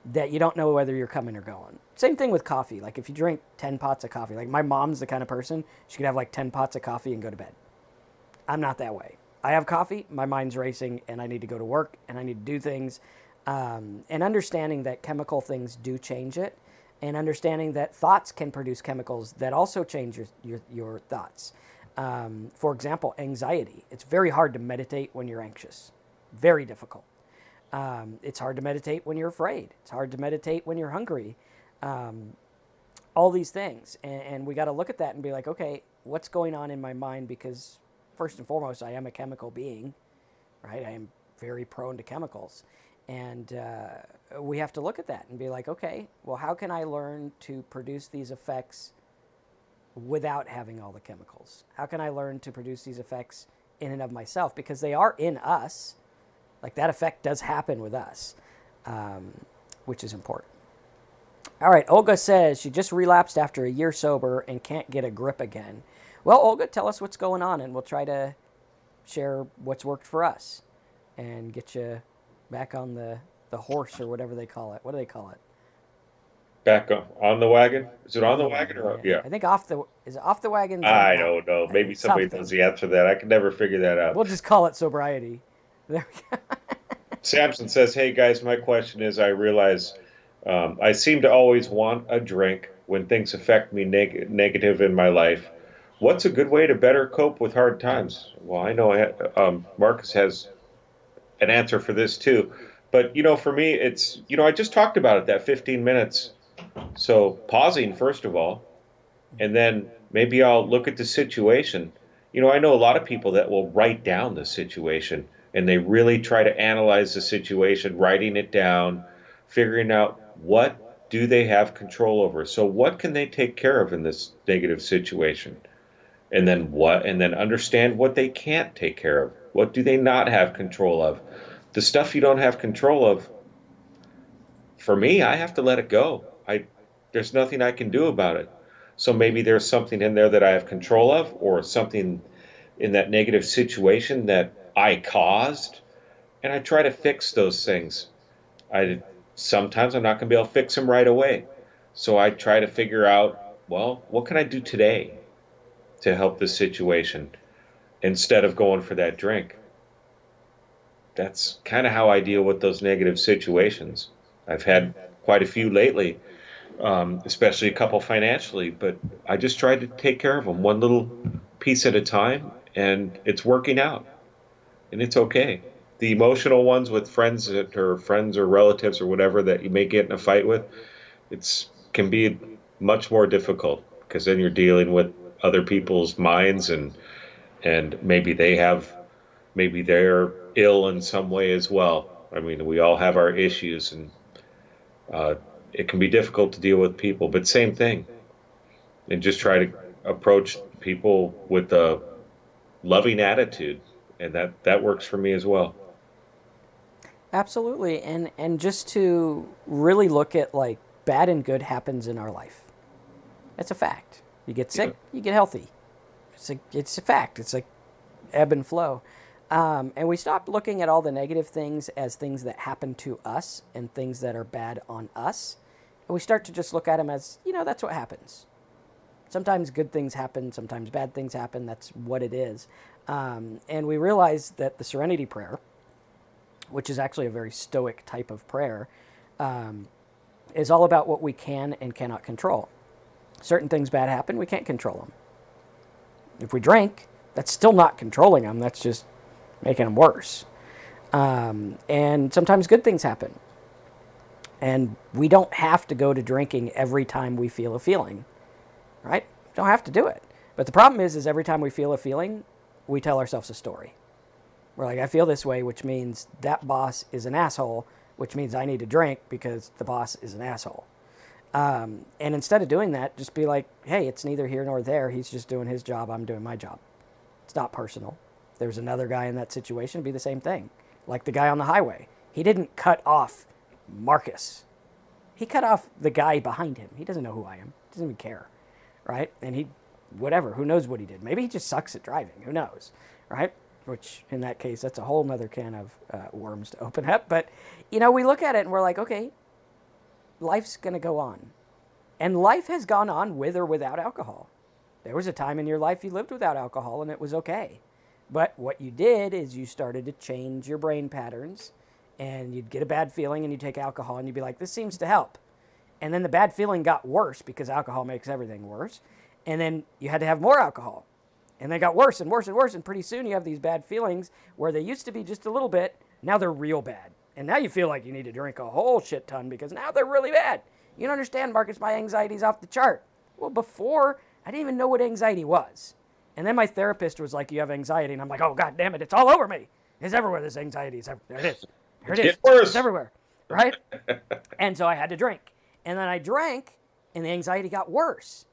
that you don't know whether you're coming or going. Same thing with coffee. Like if you drink 10 pots of coffee, like my mom's the kind of person, she could have like 10 pots of coffee and go to bed. I'm not that way. I have coffee, my mind's racing, and I need to go to work and I need to do things. And understanding that chemical things do change it, and understanding that thoughts can produce chemicals that also change your thoughts. For example, anxiety. It's very hard to meditate when you're anxious, very difficult. It's hard to meditate when you're afraid, it's hard to meditate when you're hungry. All these things. And we got to look at that and be like, okay, what's going on in my mind? Because first and foremost, I am a chemical being, right? I am very prone to chemicals. And we have to look at that and be like, okay, well, how can I learn to produce these effects without having all the chemicals? How can I learn to produce these effects in and of myself? Because they are in us. Like that effect does happen with us, which is important. All right, Olga says she just relapsed after a year sober and can't get a grip again. Well, Olga, tell us what's going on, and we'll try to share what's worked for us and get you back on the horse or whatever they call it. What do they call it? Back on the wagon? Is it on On the the wagon wagon, or yeah. yeah? I think is it off the wagon's like I not don't know. Maybe somebody knows something. the answer to that. I can never figure that out. We'll just call it sobriety. There we go. Samson says, "Hey guys, my question is: I realize I seem to always want a drink when things affect me negative in my life. What's a good way to better cope with hard times?" Well, I know Marcus has an answer for this too, but for me, it's I just talked about it, that 15 minutes. So pausing first of all, and then maybe I'll look at the situation. I know a lot of people that will write down the situation and they really try to analyze the situation, writing it down, figuring out what do they have control over. So what can they take care of in this negative situation? And then understand what they can't take care of. What do they not have control of? The stuff you don't have control of, for me, I have to let it go. There's nothing I can do about it. So maybe there's something in there that I have control of, or something in that negative situation that I caused, and I try to fix those things. I Sometimes I'm not going to be able to fix them right away. So I try to figure out, well, what can I do today to help this situation instead of going for that drink? That's kind of how I deal with those negative situations. I've Yeah. had quite a few lately, especially a couple financially, but I just tried to take care of them one little piece at a time, and it's working out, and it's okay. The emotional ones with friends or relatives or whatever that you may get in a fight with, it's can be much more difficult because then you're dealing with other people's minds, and maybe they're ill in some way as well. I mean, we all have our issues, and uh, it can be difficult to deal with people, but same thing. And just try to approach people with a loving attitude, and that works for me as well. Absolutely. And just to really look at like bad and good happens in our life. It's a fact. You get Yeah. sick, you get healthy. It's a fact. It's like ebb and flow. And we stop looking at all the negative things as things that happen to us and things that are bad on us. And we start to just look at them as, that's what happens. Sometimes good things happen, sometimes bad things happen. That's what it is. And we realize that the serenity prayer, which is actually a very stoic type of prayer, is all about what we can and cannot control. Certain things bad happen, we can't control them. If we drink, that's still not controlling them, that's just making them worse. And sometimes good things happen. And we don't have to go to drinking every time we feel a feeling, right? Don't have to do it. But the problem is every time we feel a feeling, we tell ourselves a story. We're like, I feel this way, which means that boss is an asshole, which means I need to drink because the boss is an asshole. And instead of doing that, just be like, hey, it's neither here nor there. He's just doing his job. I'm doing my job. It's not personal. If there's another guy in that situation, it'd be the same thing. Like the guy on the highway. He didn't cut off Marcus. He cut off the guy behind him. He doesn't know who I am. He doesn't even care, right? And who knows what he did. Maybe he just sucks at driving. Who knows, right? Which, in that case, that's a whole nother can of worms to open up. But, we look at it and we're like, okay, life's going to go on. And life has gone on with or without alcohol. There was a time in your life you lived without alcohol and it was okay. But what you did is you started to change your brain patterns, and you'd get a bad feeling and you'd take alcohol and you'd be like, this seems to help. And then the bad feeling got worse because alcohol makes everything worse. And then you had to have more alcohol. And they got worse and worse and worse. And pretty soon you have these bad feelings where they used to be just a little bit. Now they're real bad. And now you feel like you need to drink a whole shit ton because now they're really bad. You don't understand, Marcus, my anxiety's off the chart. Well, before, I didn't even know what anxiety was. And then my therapist was like, you have anxiety. And I'm like, oh, God damn it, it's all over me. It's everywhere, this anxiety. There it is. There it is. It's everywhere, right? And so I had to drink. And then I drank, and the anxiety got worse.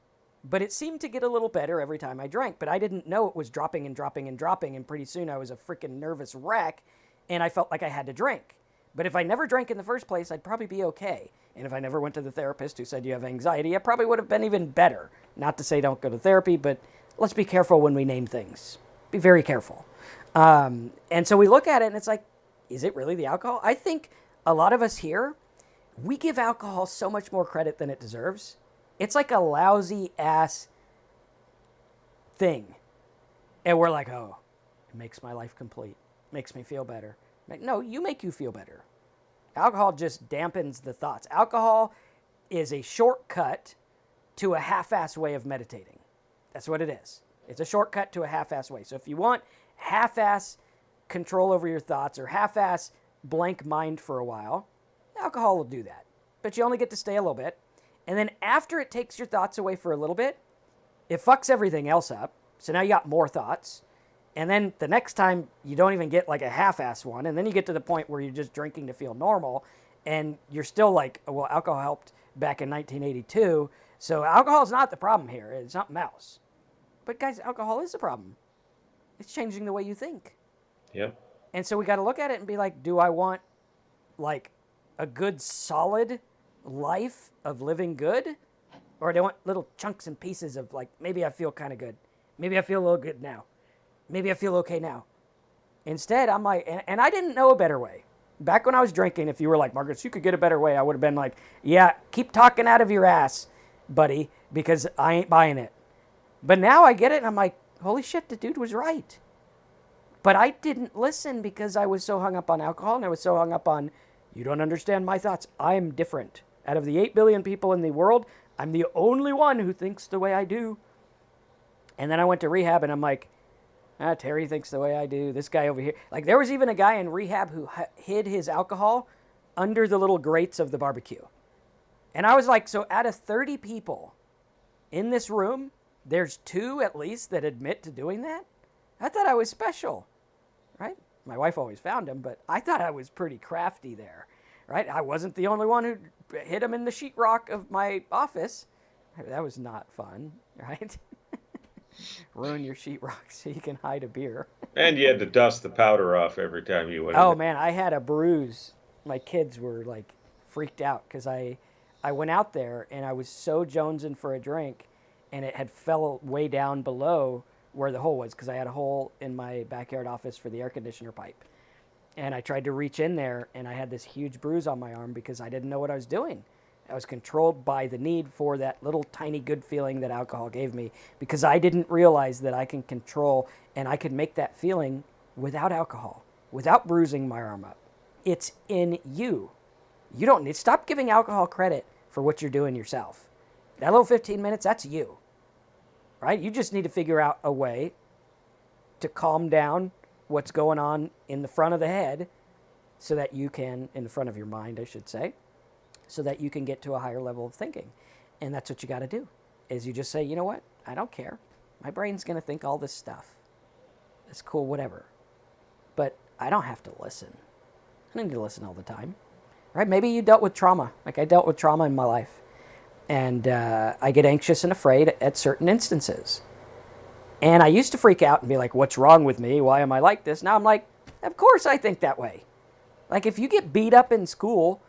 But it seemed to get a little better every time I drank. But I didn't know it was dropping and dropping and dropping. And pretty soon I was a freaking nervous wreck, and I felt like I had to drink. But if I never drank in the first place, I'd probably be okay. And if I never went to the therapist who said you have anxiety, I probably would have been even better. Not to say don't go to therapy, but let's be careful when we name things. Be very careful. And so we look at it, and it's like, is it really the alcohol? I think a lot of us here, we give alcohol so much more credit than it deserves. It's like a lousy ass thing. And we're like, oh, it makes my life complete. Makes me feel better. No, you make you feel better. Alcohol just dampens the thoughts. Alcohol is a shortcut to a half-ass way of meditating. That's what it is. It's a shortcut to a half-ass way. So if you want half-ass control over your thoughts or half-ass blank mind for a while, alcohol will do that. But you only get to stay a little bit. And then after it takes your thoughts away for a little bit, it fucks everything else up. So now you got more thoughts. And then the next time you don't even get like a half-ass one. And then you get to the point where you're just drinking to feel normal. And you're still like, well, alcohol helped back in 1982. So alcohol is not the problem here. It's something else. But guys, alcohol is the problem. It's changing the way you think. Yep. And so we got to look at it and be like, do I want like a good solid life of living good? Or do I want little chunks and pieces of like, maybe I feel kind of good. Maybe I feel a little good now. Maybe I feel okay now. Instead, I'm like, and I didn't know a better way. Back when I was drinking, if you were like, Marcus, you could get a better way, I would have been like, yeah, keep talking out of your ass, buddy, because I ain't buying it. But now I get it, and I'm like, holy shit, the dude was right. But I didn't listen because I was so hung up on alcohol, and I was so hung up on, you don't understand my thoughts. I'm different. Out of the 8 billion people in the world, I'm the only one who thinks the way I do. And then I went to rehab, and I'm like, Terry thinks the way I do. This guy over here. Like, there was even a guy in rehab who hid his alcohol under the little grates of the barbecue. And I was like, so out of 30 people in this room, there's 2 at least that admit to doing that? I thought I was special, right? My wife always found him, but I thought I was pretty crafty there, right? I wasn't the only one who hid him in the sheetrock of my office. That was not fun, right? Ruin your sheetrock so you can hide a beer. And you had to dust the powder off every time you went. Oh man, I had a bruise. My kids were like freaked out because I went out there and I was so jonesing for a drink, and it had fell way down below where the hole was because I had a hole in my backyard office for the air conditioner pipe. And I tried to reach in there, and I had this huge bruise on my arm because I didn't know what I was doing. I was controlled by the need for that little tiny good feeling that alcohol gave me, because I didn't realize that I can control and I could make that feeling without alcohol, without bruising my arm up. It's in you. You don't need, stop giving alcohol credit for what you're doing yourself. That little 15 minutes, that's you, right? You just need to figure out a way to calm down what's going on in the front of the head so that you can, in the front of your mind, I should say, so that you can get to a higher level of thinking. And that's what you got to do, is you just say, you know what? I don't care. My brain's going to think all this stuff. It's cool, whatever. But I don't have to listen. I don't need to listen all the time. Right? Maybe you dealt with trauma. Like I dealt with trauma in my life. And I get anxious and afraid at certain instances. And I used to freak out and be like, what's wrong with me? Why am I like this? Now I'm like, of course I think that way. Like if you get beat up in school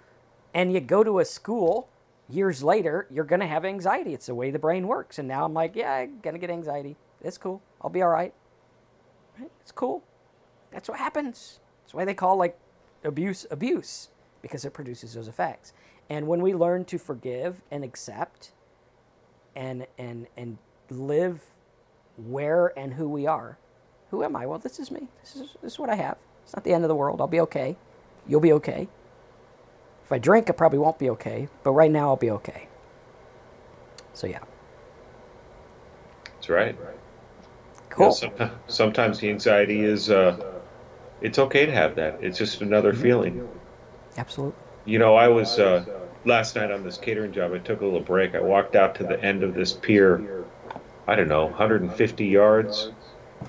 and you go to a school years later, you're going to have anxiety. It's the way the brain works. And now I'm like, yeah, I'm going to get anxiety. It's cool. I'll be all right. Right? It's cool. That's what happens. That's why they call like abuse, because it produces those effects. And when we learn to forgive and accept and live where and who we are, who am I? Well, this is me. This is what I have. It's not the end of the world. I'll be okay. You'll be okay. If I drink, I probably won't be okay. But right now, I'll be okay. So, yeah. That's right. Cool. Sometimes the anxiety is, it's okay to have that. It's just another feeling. Absolutely. You know, I was, last night on this catering job, I took a little break. I walked out to the end of this pier, I don't know, 150 yards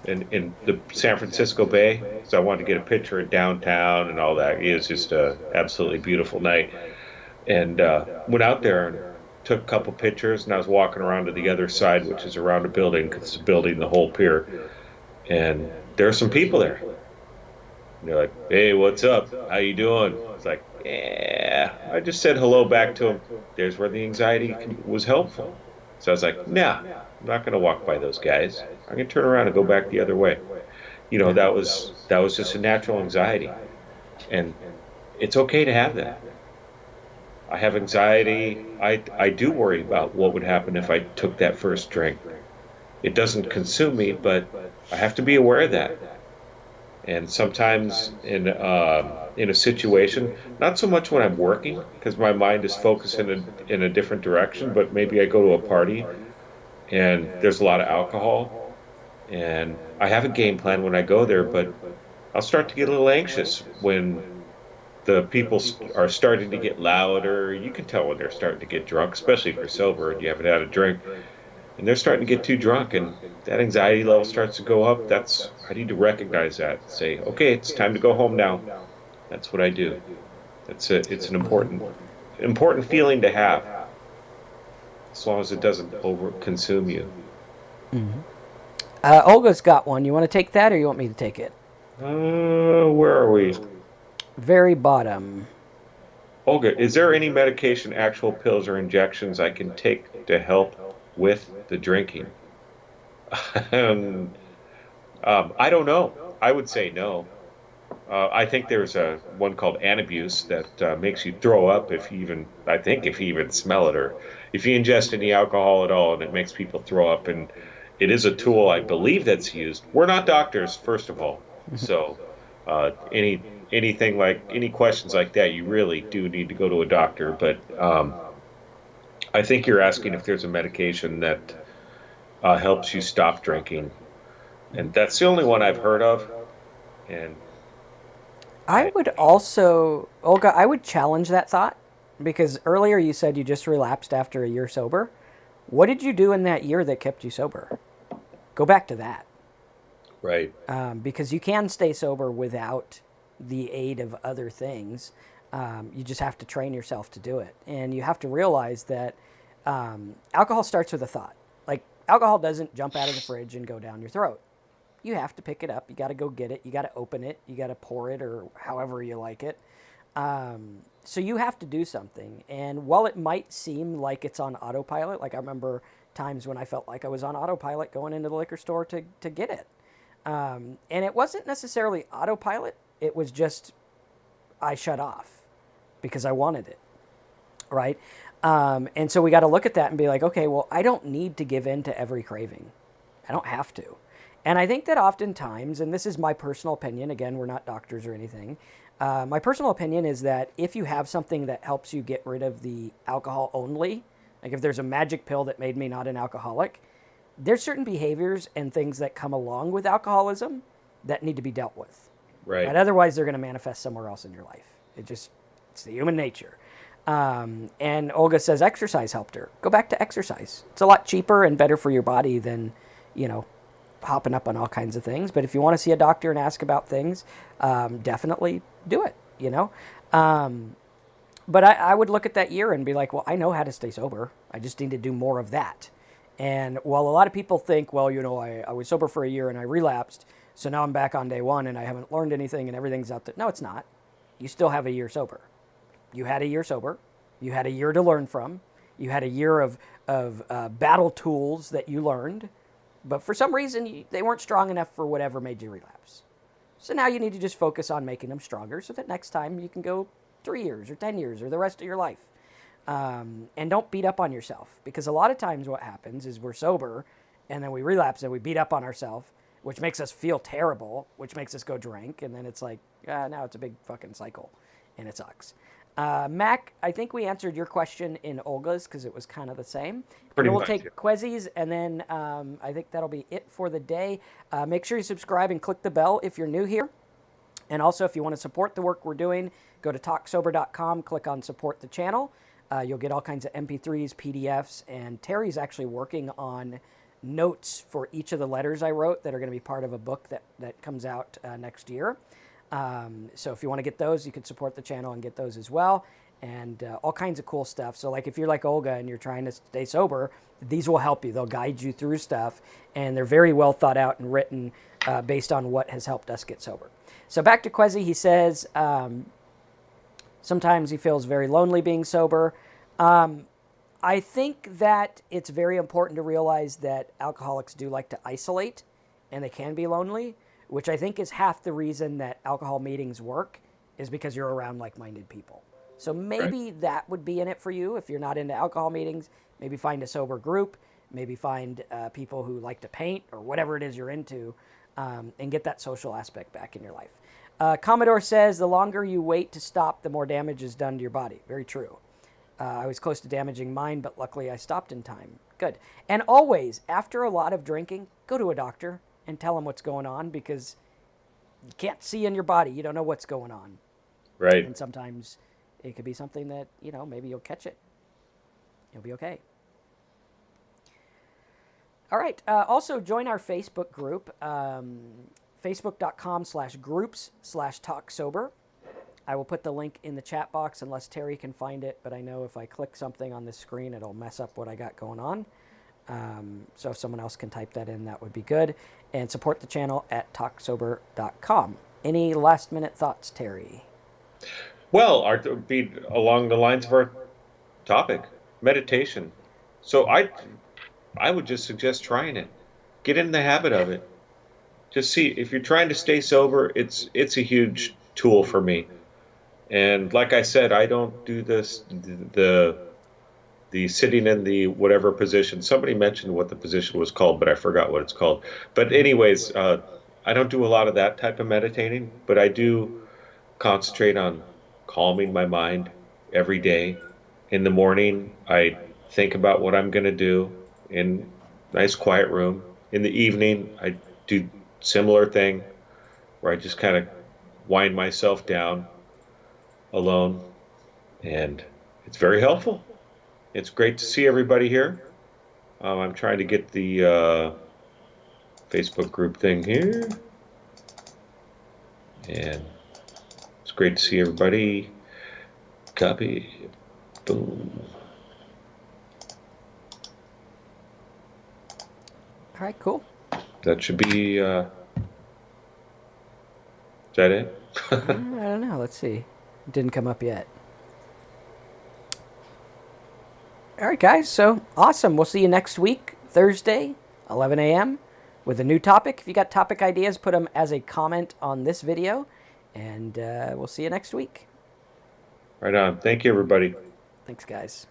in the San Francisco Bay. So I wanted to get a picture of downtown and all that. It was just a absolutely beautiful night. And went out there and took a couple pictures, and I was walking around to the other side, which is around a building, because it's a building the whole pier. And there are some people there. And they're like, hey, what's up? How you doing? It's like, yeah. I just said hello back to them. There's where the anxiety was helpful. So I was like, nah, I'm not going to walk by those guys. I'm going to turn around and go back the other way. You know, that was just a natural anxiety. And it's okay to have that. I have anxiety. I do worry about what would happen if I took that first drink. It doesn't consume me, but I have to be aware of that. And sometimes in a situation, not so much when I'm working, because my mind is focused in a different direction, but maybe I go to a party and there's a lot of alcohol, and I have a game plan when I go there, but I'll start to get a little anxious when the people are starting to get louder. You can tell when they're starting to get drunk, especially if you're sober and you haven't had a drink. And they're starting to get too drunk, and that anxiety level starts to go up. I need to recognize that. Say, okay, it's time to go home now. That's what I do. It's an important feeling to have, as long as it doesn't over consume you. Mm-hmm. Olga's got one. You want to take that, or you want me to take it? Where are we? Very bottom. Olga, is there any medication, actual pills or injections I can take to help with the drinking? I don't know. I would say no. I think there's one called Antabuse that makes you throw up if you even smell it, or if you ingest any alcohol at all, and it makes people throw up. And it is a tool, I believe, that's used. We're not doctors, first of all, so anything like any questions like that, you really do need to go to a doctor. But I think you're asking if there's a medication that helps you stop drinking, and that's the only one I've heard of. And I would also, Olga, I would challenge that thought, because earlier you said you just relapsed after a year sober. What did you do in that year that kept you sober? Go back to that. Right. Because you can stay sober without the aid of other things. You just have to train yourself to do it. And you have to realize that alcohol starts with a thought. Like, alcohol doesn't jump out of the fridge and go down your throat. You have to pick it up. You got to go get it. You got to open it. You got to pour it, or however you like it. So you have to do something. And while it might seem like it's on autopilot, like I remember times when I felt like I was on autopilot going into the liquor store to get it. And it wasn't necessarily autopilot. It was just I shut off because I wanted it, right? And so we got to look at that and be like, okay, well, I don't need to give in to every craving. I don't have to. And I think that oftentimes, and this is my personal opinion, again, we're not doctors or anything. My personal opinion is that if you have something that helps you get rid of the alcohol only, like if there's a magic pill that made me not an alcoholic, there's certain behaviors and things that come along with alcoholism that need to be dealt with. Right. But otherwise, they're going to manifest somewhere else in your life. It's the human nature. And Olga says exercise helped her. Go back to exercise. It's a lot cheaper and better for your body than, you know, hopping up on all kinds of things. But if you want to see a doctor and ask about things, definitely do it, you know. But I would look at that year and be like, well, I know how to stay sober. I just need to do more of that. And while a lot of people think, well, you know, I was sober for a year and I relapsed, so now I'm back on day one and I haven't learned anything and everything's out there. No, it's not. You still have a year sober. You had a year sober. You had a year to learn from. You had a year of battle tools that you learned. But for some reason, they weren't strong enough for whatever made you relapse. So now you need to just focus on making them stronger so that next time you can go 3 years or 10 years or the rest of your life. And don't beat up on yourself, because a lot of times what happens is we're sober and then we relapse and we beat up on ourselves, which makes us feel terrible, which makes us go drink. And then it's like, now it's a big fucking cycle and it sucks. Mac, I think we answered your question in Olga's because it was kind of the same. Pretty We'll much, take yeah. Quezzy's, and then I think that'll be it for the day. Make sure you subscribe and click the bell if you're new here. And also, if you want to support the work we're doing, go to talksober.com, click on support the channel. You'll get all kinds of MP3s, PDFs, and Terry's actually working on notes for each of the letters I wrote that are going to be part of a book that comes out next year. So if you want to get those, you can support the channel and get those as well. And all kinds of cool stuff. So like if you're like Olga and you're trying to stay sober, these will help you. They'll guide you through stuff. And they're very well thought out and written based on what has helped us get sober. So back to Quezzy, he says, sometimes he feels very lonely being sober. I think that it's very important to realize that alcoholics do like to isolate and they can be lonely, which I think is half the reason that alcohol meetings work, is because you're around like-minded people. So maybe that would be in it for you if you're not into alcohol meetings. Maybe find a sober group, maybe find people who like to paint or whatever it is you're into, and get that social aspect back in your life. Commodore says, the longer you wait to stop, the more damage is done to your body. Very true. I was close to damaging mine, but luckily I stopped in time. Good. And always, after a lot of drinking, go to a doctor and tell them what's going on, because you can't see in your body. You don't know what's going on. Right. And sometimes it could be something that, you know, maybe you'll catch it. You'll be okay. All right. Also, join our Facebook group, facebook.com/groups/talksober. I will put the link in the chat box unless Terry can find it, but I know if I click something on this screen, it'll mess up what I got going on. So if someone else can type that in, that would be good. And support the channel at talksober.com. Any last minute thoughts, Terry? Well, be along the lines of our topic, meditation. So I would just suggest trying it. Get in the habit of it. Just see, if you're trying to stay sober, it's a huge tool for me. And like I said, I don't do the sitting in the whatever position. Somebody mentioned what the position was called, but I forgot what it's called. But anyways, I don't do a lot of that type of meditating, but I do concentrate on calming my mind every day. In the morning, I think about what I'm going to do in a nice quiet room. In the evening, I do similar thing where I just kind of wind myself down alone, and it's very helpful. It's great to see everybody here. I'm trying to get the Facebook group thing here, and it's great to see everybody. Copy. Boom. All right, cool. That should be, is that it? I don't know. Let's see. It didn't come up yet. All right, guys. So awesome. We'll see you next week, Thursday, 11 a.m. with a new topic. If you got topic ideas, put them as a comment on this video, and we'll see you next week. Right on. Thank you, everybody. Thanks, guys.